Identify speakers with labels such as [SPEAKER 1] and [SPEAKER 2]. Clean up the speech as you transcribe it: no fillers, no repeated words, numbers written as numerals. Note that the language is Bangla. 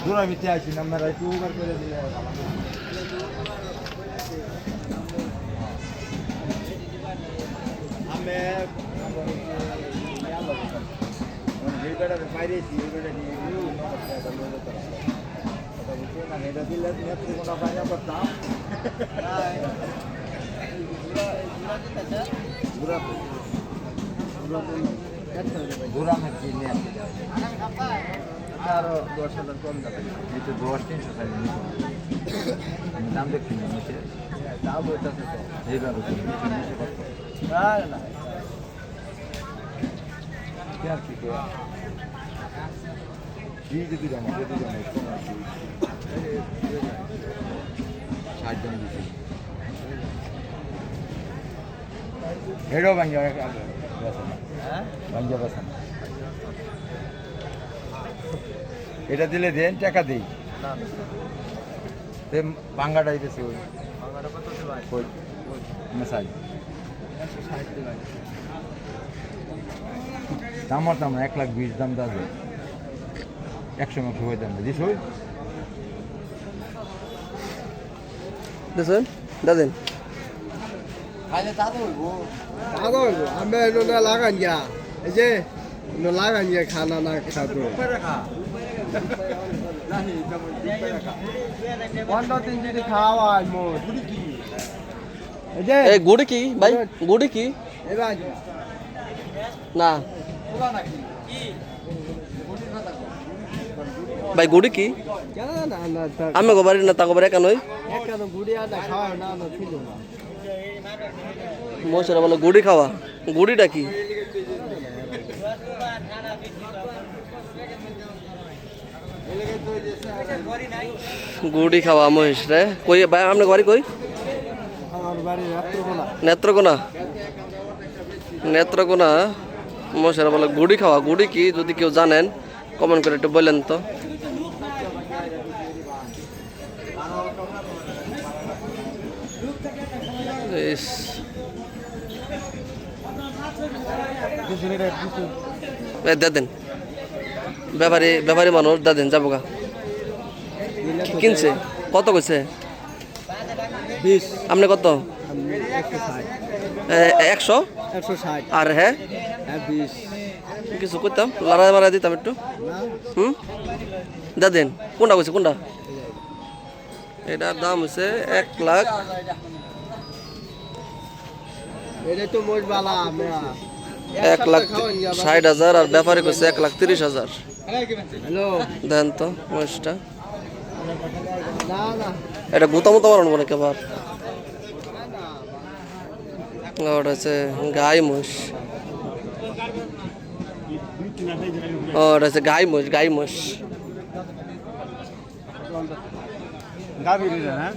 [SPEAKER 1] দূরামিতে আছি আমরা একটু ওভার করে দিলে আমি বাইরে এটা দিলে নেত্রকোনা বাইরে করতাম ঘুরা মারছি আরো 10,000 কম যাবে এই তো 10-300 টাকা দাম দেখছি না নিচে দাম ওইটাছে তো এইভাবে নিচে কত না না কি আর কি যদি জানো কম আছে 60 জন দিছি হেডো ভাঙ্গা ভাঙ্গা বসান এটা দিলে দেন টাকা দিই ভাঙ্গাটা দিতেছে ওই মেসাজ দাম হতাম না 1,20,000 দাম দাদা 100 মাস হয়ে দাম দিস ওই
[SPEAKER 2] দেখুন দাদেন
[SPEAKER 1] আমি লাগান যা এই যে লাগান যে খানা না খাবো
[SPEAKER 2] গুড়ি কি ভাই গুড়ি কি না ভাই গুড়ি কি আমি গোবারি না তা গোবারি কেন মশারা বলে গুড়ি খাওয়া গুড়িটা কি গুড়ি খাওয়া মহিষ রে কই ভাই আপনার বাড়ি কই নেত্রকোনা নেত্রকোনা মশারা বলে গুড়ি খাওয়া গুড়ি কি যদি কেউ জানেন কমেন্ট করে একটু বললেন তো দেন ব্যাপারী ব্যাপারী মানুষ দেন যাবো গা কিনছে কত কইছে
[SPEAKER 1] 20
[SPEAKER 2] আপনি কত 100
[SPEAKER 1] 160
[SPEAKER 2] আর হ্যাঁ
[SPEAKER 1] 20
[SPEAKER 2] কিছু করতাম লড়াই মারা দিতাম একটু দেন কোনটা কইছে কোনটা এটার দাম হচ্ছে 1 লাখ
[SPEAKER 1] এটা তো মোজ বালা
[SPEAKER 2] 1,60,000 আর ব্যাপারে কইছে 1,30,000
[SPEAKER 1] হ্যালো
[SPEAKER 2] দেন তো মহিষটা
[SPEAKER 1] না না
[SPEAKER 2] এটা গুতা মতো মারণ মনে কেবার ওটা হচ্ছে গাই মহিষ ওটা হচ্ছে গাই মহিষ
[SPEAKER 1] গাবি রে না